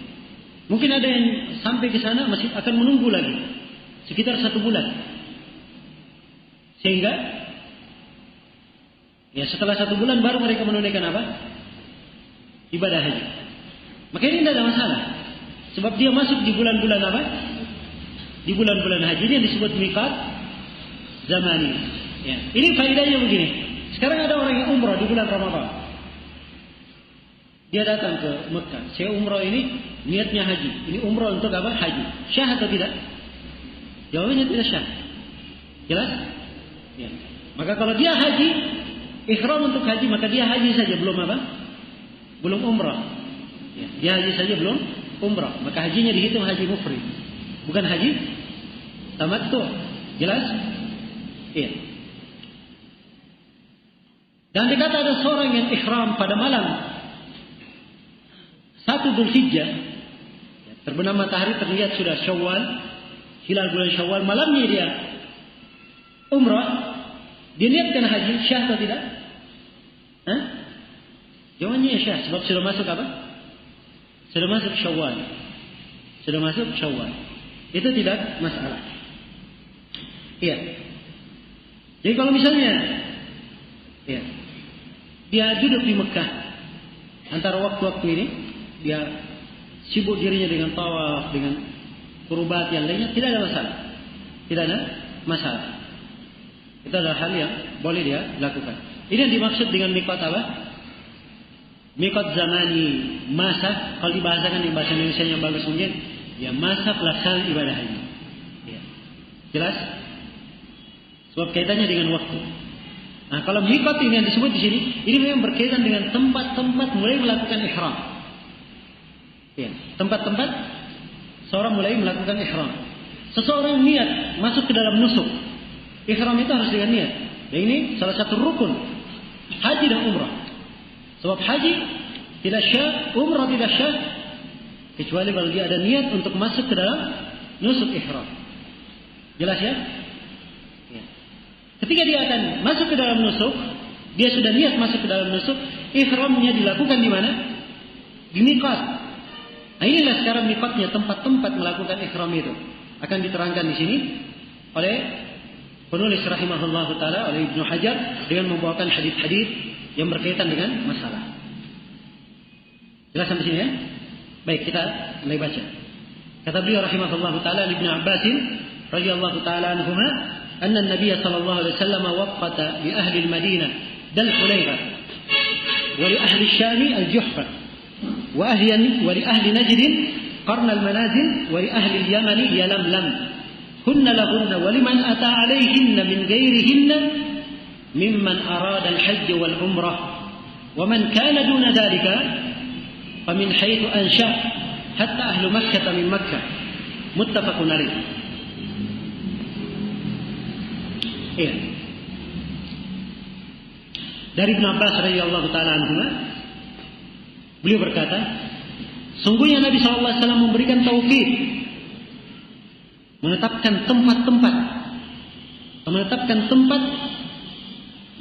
Mungkin ada yang sampai ke sana masih akan menunggu lagi sekitar 1 bulan. Sehingga ya setelah 1 bulan baru mereka menunaikan apa? Ibadah haji. Maka ini tidak ada masalah. Sebab dia masuk di bulan-bulan apa? Di bulan-bulan haji ini yang disebut miqat zamani. Ya. Ini faedahnya begini. Sekarang ada orang yang umrah di bulan Ramadan. Dia datang ke Mekah. Saya umrah ini niatnya haji. Ini umrah untuk apa? Haji. Syah atau tidak? Jawabannya tidak syah. Jelas? Ya. Maka kalau dia haji, ihram untuk haji, maka dia haji saja, belum apa? Belum umrah. Ya. Dia haji saja belum umrah. Maka hajinya dihitung haji mufrid, bukan haji tamattu. Jelas? Iya. Dan dikata ada seorang yang ihram pada malam 1 Dzulhijjah, terbenam matahari, terlihat sudah Syawal, hilal bulan Syawal, malamnya dia umrah, dia niatkan haji, syah atau tidak? Hah? Jawabannya syah, sebab sudah masuk apa? Sudah masuk Syawal. Sudah masuk Syawal. Itu tidak masalah. Iya. Jadi kalau misalnya ya, dia duduk di Mekah antara waktu-waktu ini, dia sibuk dirinya dengan tawaf, dengan kurbat yang lainnya, tidak ada masalah. Tidak ada masalah. Itu adalah hal yang boleh dia lakukan. Ini yang dimaksud dengan miqat apa? Miqat zamani, masa. Kalau dibahasakan di bahasa Indonesia yang bagus mungkin, ya masa pelaksanaan ibadah haji. Ya. Jelas? Sebab kaitannya dengan waktu. Nah, kalau miqat ini yang disebut di sini, ini memang berkaitan dengan tempat-tempat mulai melakukan ihram. Ya, tempat-tempat seorang mulai melakukan ihram. Seseorang niat masuk ke dalam nusuk. Ihram itu harus dengan niat. Dan ini salah satu rukun haji dan umrah. Sebab haji tidak syah, umrah tidak syah, kecuali kalau dia ada niat untuk masuk ke dalam nusuk ihram. Jelas ya? Ya. Ketika dia akan masuk ke dalam nusuk, dia sudah niat masuk ke dalam nusuk, ihramnya dilakukan di mana? Di miqat. Nah, inilah sekarang miqatnya, tempat-tempat melakukan ihram itu akan diterangkan di sini oleh penulis rahimahullah taala, oleh Ibnu Hajar, dengan membawakan hadis-hadis yang berkaitan dengan masalah. Jelas sampai sini ya? Baik, kita mulai baca. Kata beliau rahimahullah taala, Ibnu Abbas radhiyallahu taala anhuma, anna an-nabiy sallallahu alaihi wasallam waqata li ahli al-Madinah dal Hulayfa wa li ahli Syam al-Juhfa wa li ahli Najd qarn al-manazil wa li ahli al-Yaman yalamlam hunna lahunna wa liman ata alayhinna min ghairihinna mimman arada al-hajj wal umrah wa man kana duna dhalika famin haythu ansha hatta ahlu Makkah min Makkah muttafaqun alaih. Iya. Dari Ibnu Abbas radhiyallahu taala anhu, beliau berkata, sungguhnya Nabi sallallahu alaihi wasallam memberikan taufik, menetapkan tempat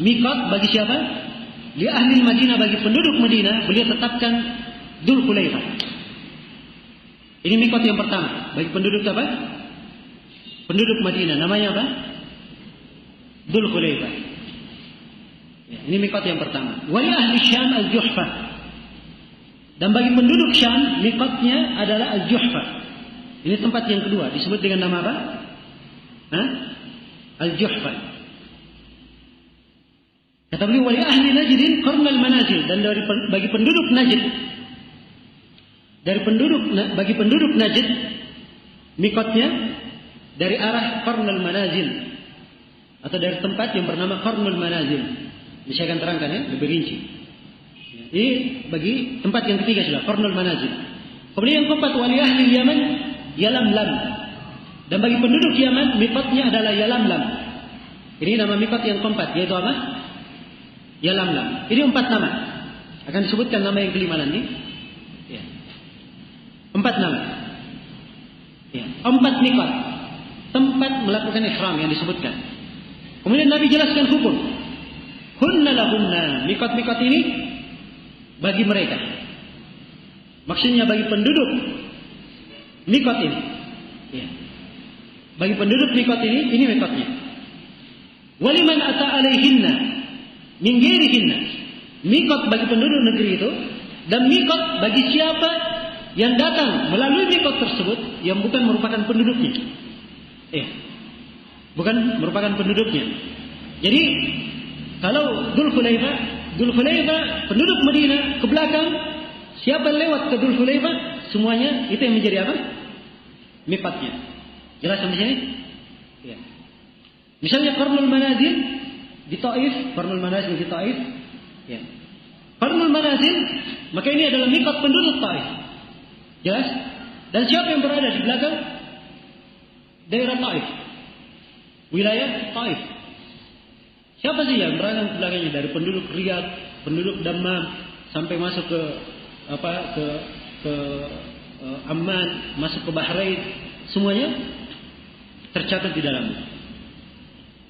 miqat bagi siapa? Li ahli Madinah, bagi penduduk Madinah, beliau tetapkan Dzul Hulaifah. Ini miqat yang pertama bagi penduduk apa? Penduduk Madinah, namanya apa? Dzul Hulaifah. Ya, ini miqat yang pertama. Wa li ahli Syam al-Juhfa. Dan bagi penduduk Syam, miqatnya adalah al-Juhfa. Ini tempat yang kedua disebut dengan nama apa? Al-Juhfa. Kata beliau, wali ahli Najdin qarnal manazil, dan bagi penduduk Najd, bagi penduduk Najd, mikotnya dari arah qarnal manazil, atau dari tempat yang bernama qarnul manazil. Ini saya akan terangkan ya, lebih rinci. Ini bagi tempat yang ketiga sudah, qarnul manazil. Kemudian yang keempat, wali ahli Yaman Yalamlam, dan bagi penduduk Yaman mikotnya adalah Yalamlam. Ini nama mikot yang keempat, yaitu apa? Yalamlam. Ini 4 nama. Akan disebutkan nama yang kelima nanti. Ya. 4 nama. Ya. 4 mikot. Tempat melakukan ihram yang disebutkan. Kemudian Nabi jelaskan hukum. Hunna lahunna. Mikot-mikot ini bagi mereka. Maksudnya bagi penduduk mikot ini. Ya. Bagi penduduk mikot ini mikotnya. Waliman ata alaihinna min ghairihinna. Mikot bagi penduduk negeri itu, dan mikot bagi siapa yang datang melalui mikot tersebut yang bukan merupakan penduduknya. Bukan merupakan penduduknya. Jadi kalau Dzulhulaifah penduduk Madinah ke belakang, siapa yang lewat ke Dzulhulaifah, semuanya itu yang menjadi apa? Mikotnya. Jelas sampai sini? Ya. Misalnya Qarnul Manazil di Taif, Qarnul Manazil di Taif, ya. Qarnul Manazil, maka ini adalah mikot penduduk Taif. Jelas? Dan siapa yang berada di belakang? Daerah Taif. Wilayah Taif. Siapa sih yang berada di belakangnya? Dari penduduk Riyadh, penduduk Dammam, sampai masuk ke Amman, masuk ke Bahrain, semuanya tercatat di dalamnya.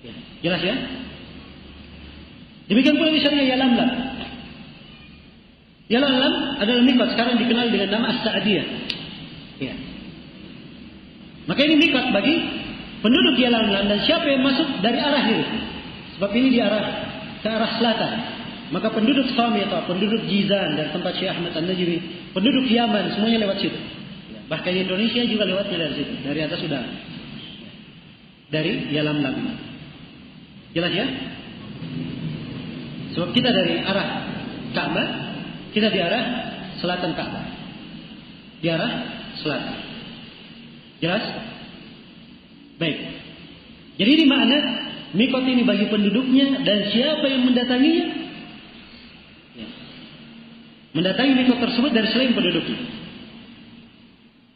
Ya. Jelas ya? Demikian pula misalnya Yalamlam. Yalamlam adalah mikot, sekarang dikenal dengan nama As-Sa'diyah. Ya. Maka ini mikot bagi penduduk Yalamlam, dan siapa yang masuk dari arah itu? Sebab ini ke arah selatan. Maka penduduk Sami atau penduduk Jizan dan tempat Syekh Ahmad An-Najmi, penduduk Yaman semuanya lewat situ. Ya. Bahkan Indonesia juga lewatnya dari situ, dari atas sudah. Dari Yalamlam. Jelas ya? Sebab kita dari arah Ka'bah, kita di arah selatan Ka'bah. Di arah selatan. Jelas? Baik. Jadi ini makna mikot ini bagi penduduknya dan siapa yang mendatanginya. Ya. Mendatangi mikot tersebut dari selain penduduknya.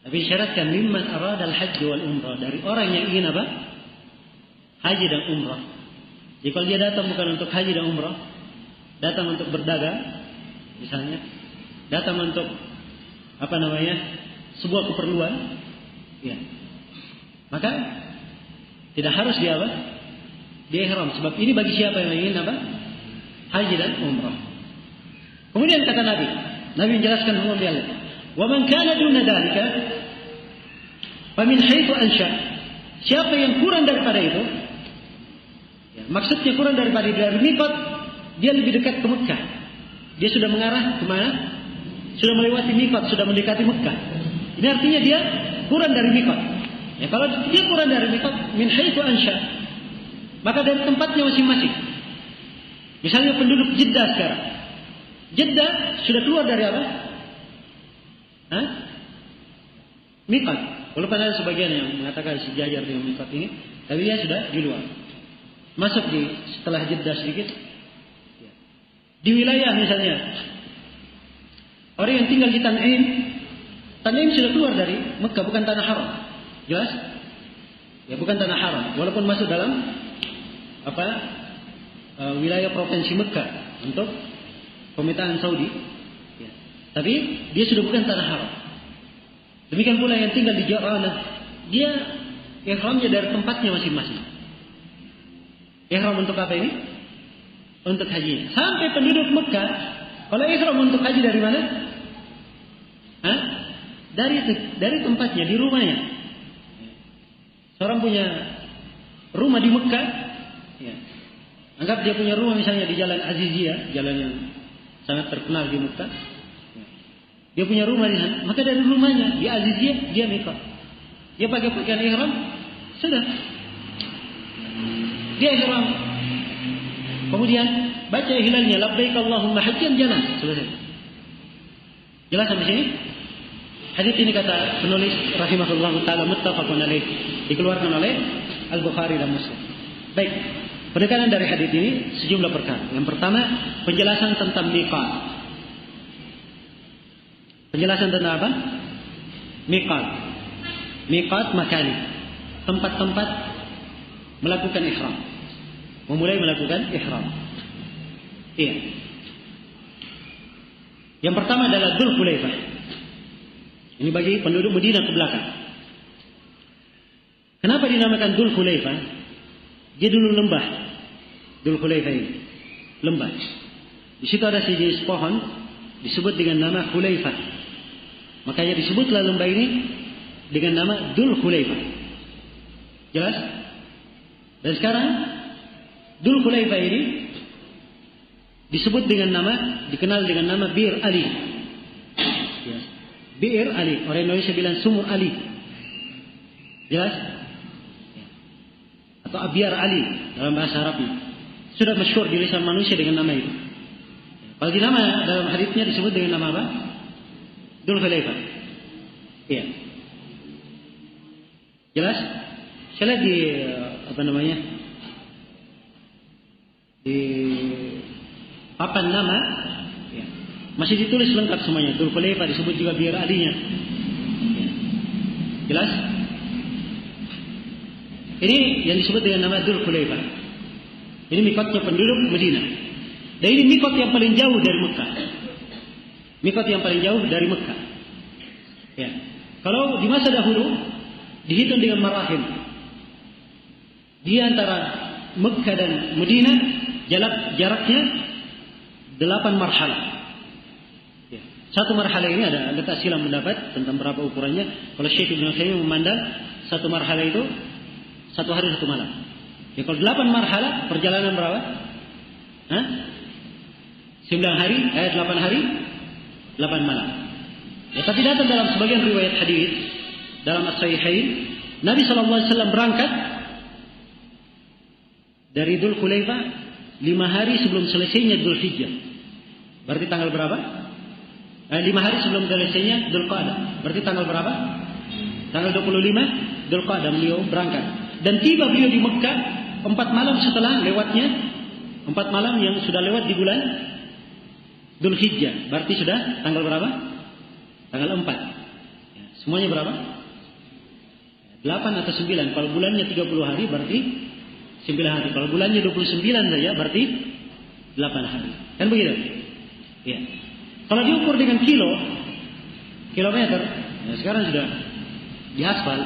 Tapi syaratkan mimman aradal hajj wal umrah, dari orang yang ingin apa? Haji dan umrah. Jadi kalau dia datang bukan untuk haji dan umrah, datang untuk berdagang, misalnya, datang untuk sebuah keperluan, ya, maka tidak harus dia apa? Dia ihram. Sebab ini bagi siapa yang ingin apa? Haji dan umrah. Kemudian kata Nabi menjelaskan hukum dia. Wa man kana duna dzalika fa min haitsu ansha. Siapa yang kurang daripada itu? Ya, maksudnya kurang daripada dari mikot, dia lebih dekat ke Mekah. Dia sudah mengarah kemana? Sudah melewati mikot, sudah mendekati Mekah. Ini artinya dia kurang dari mikot. Ya, kalau dia kurang dari mikot, min haitsu ansha, maka dari tempatnya masing-masing. Misalnya penduduk Jeddah sekarang. Jeddah sudah keluar dari apa? Mikot. Walaupun ada sebagian yang mengatakan sejajar dengan mikot ini, tapi dia sudah di luar. Masuk setelah Jeddah sedikit. Di wilayah misalnya orang yang tinggal di Tan'im sudah keluar dari Mekah, bukan tanah haram. Jelas? Ya, bukan tanah haram. Walaupun masuk dalam wilayah provinsi Mekah untuk pemerintahan Saudi. Ya. Tapi dia sudah bukan tanah haram. Demikian pula yang tinggal di Ja'ranah, dia ihramnya dari tempatnya masing-masing. Ihram untuk apa ini? Untuk haji. Sampai penduduk Mekah, kalau ihram untuk haji dari mana? Dari tempatnya, di rumahnya. Seorang punya rumah di Mekah, ya. Anggap dia punya rumah misalnya di Jalan Aziziyah, jalan yang sangat terkenal di Mekah. Ya. Dia punya rumah di sana, maka dari rumahnya di Aziziyah dia mikot. Dia pakai pakaian ihram, sudah. Dia ihram. Kemudian baca hilalnya, labbaik Allahumma hajjan, jalan, selesai. Jelas sampai sini? Hadis ini kata penulis rahimahullahu taala muttafaqun alaih, dikeluarkan oleh Al-Bukhari dan Muslim. Baik, penekanan dari hadis ini sejumlah perkara. Yang pertama, penjelasan tentang miqat. Penjelasan tentang apa? Miqat. Miqat makani, tempat-tempat melakukan ihram. Memulai melakukan ihram. Iya. Yang pertama adalah Dzul Hulaifah. Ini bagi penduduk Madinah ke belakang. Kenapa dinamakan Dzul Hulaifah? Dia dulu lembah. Dzul Hulaifah ini lembah. Di situ ada sejenis pohon disebut dengan nama Hulaifah. Makanya disebutlah lembah ini dengan nama Dzul Hulaifah. Jelas? Dan sekarang Dzul Hulaifah ini disebut dengan nama, dikenal dengan nama Bir Ali. Ya. Bir Ali, orang Indonesia bilang Sumur Ali. Jelas? Ya. Atau Abyar Ali dalam bahasa Arabnya. Sudah masyhur di lisan manusia dengan nama itu. Apalagi nama dalam hadisnya disebut dengan nama apa? Dzul Hulaifah. Iya. Jelas? Saya lihat di apa namanya? Di papan nama ya, masih ditulis lengkap semuanya. Dzul Hulaifah disebut juga Bir Alinya. Ya. Jelas? Ini yang disebut dengan nama Dzul Hulaifah. Ini mikotnya penduduk Madinah. Dan ini mikot yang paling jauh dari Mekah. Mikot yang paling jauh dari Mekah. Ya. Kalau di masa dahulu dihitung dengan marahil. Di antara Mekah dan Madinah jaraknya 8 marhalah. Ya. Satu marhalah ini ada letak silam pendapat tentang berapa ukurannya. Kalau Syekh Ibnu Utsaimin memandang satu marhalah itu 1 hari 1 malam. Ya, kalau 8 marhalah perjalanan berapa? 9 hari, 8 hari, 8 malam. Ya, tapi datang dalam sebagian riwayat hadis dalam As-Sahihain, Nabi SAW berangkat dari Dzul Hulaifah 5 hari sebelum selesainya Dzul Hijjah. Berarti tanggal berapa? 5 hari sebelum selesainya Dzul Qa'dah. Berarti tanggal berapa? Tanggal 25 Dzul Qa'dah beliau berangkat. Dan tiba beliau di Mekah 4 malam setelah lewatnya 4 malam yang sudah lewat di bulan Dzul Hijjah. Berarti sudah tanggal berapa? Tanggal 4. Ya, semuanya berapa? 8 atau 9. Kalau bulannya 30 hari berarti 9 hari. Kalau bulannya 29 saja berarti 8 hari. Kan begitu? Ya. Kalau diukur dengan kilometer, ya sekarang sudah diaspal.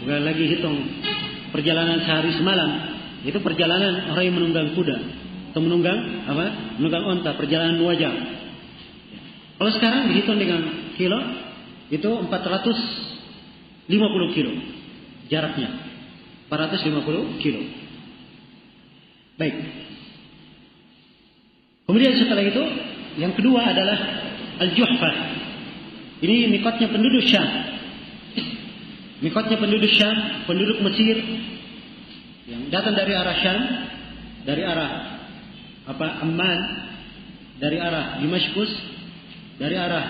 Bukan lagi hitung perjalanan sehari semalam. Itu perjalanan orang yang menunggang kuda atau menunggang apa? Menunggang onta, perjalanan 2 jam. Ya. Kalau sekarang dihitung dengan kilo, itu 450 kilo jaraknya. 450 kilo. Baik. Kemudian setelah itu, yang kedua adalah Al-Juhfah. Ini mikotnya penduduk Syam. Mikotnya penduduk Syam, penduduk Mesir yang datang dari arah Syam, dari arah Amman, dari arah Damaskus, dari arah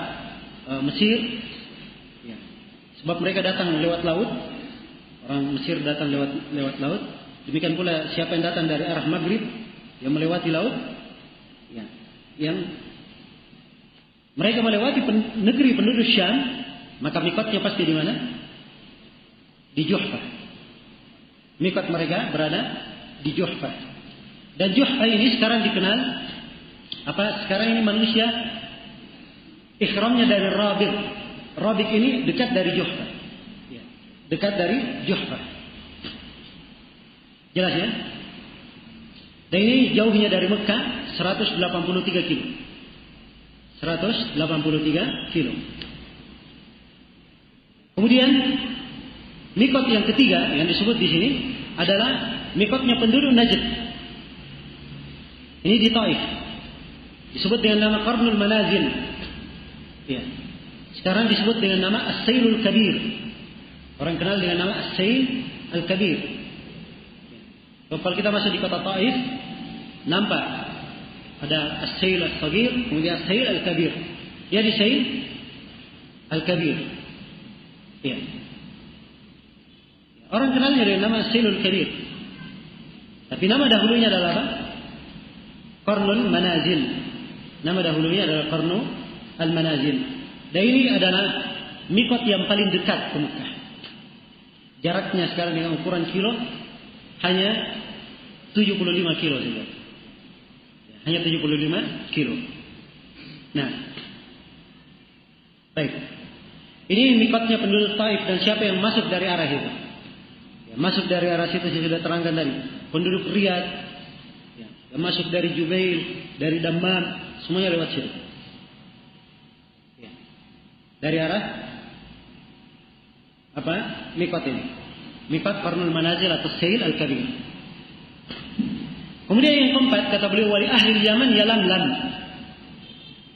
Mesir. Ya. Sebab mereka datang lewat laut. Orang Mesir datang lewat laut. Demikian pula siapa yang datang dari arah Maghrib yang melewati laut, ya, yang mereka melewati negeri penduduk Syam, maka mikotnya pasti di mana? Di Juhfah. Mikot mereka berada di Juhfah. Dan Juhfah ini sekarang dikenal sekarang ini manusia ihramnya dari Rabiq. Rabiq ini dekat dari Juhfah. Ya, dekat dari Juhfah. Jelas ya? Dan ini jauhnya dari Mekah 183 kilo. 183 kilo. Kemudian mikot yang ketiga yang disebut di sini adalah mikotnya penduduk Najd. Ini di Taif. Disebut dengan nama Qarnul Manazil. Ya. Sekarang disebut dengan nama As-Sailul Kabir. Orang kenal dengan nama As-Sail Al-Kabir. Kalau kita masuk di kota Taif, nampak ada As-Sail Al-Saghir, kemudian As-Sail Al-Kabir. Jadi Sail Al-Kabir. Ya. Orang kenalnya dengan nama As-Sail Al-Kabir. Tapi nama dahulunya adalah apa? Qarnul Manazil. Nama dahulunya adalah Qarnul Al-Manazil. Dan ini adalah mikot yang paling dekat ke Mekah. Jaraknya sekarang dengan ukuran kilo hanya 75 kilo saja. Hanya 75 kilo. Nah, baik. Ini mikotnya penduduk Taif dan siapa yang masuk dari arah itu? Ya, masuk dari arah situ saya sudah terangkan tadi. Penduduk Riyadh, ya, yang masuk dari Jubail, dari Dammam, semuanya lewat situ. Ya. Dari arah apa? Mikot ini. Mikot Qarnul Manazil atau Sail Al-Kabir. Kemudian yang keempat, kata beliau, wali ahli Yaman Yalamlam.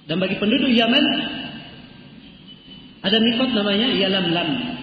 Dan bagi penduduk Yaman ada mikot namanya Yalamlam.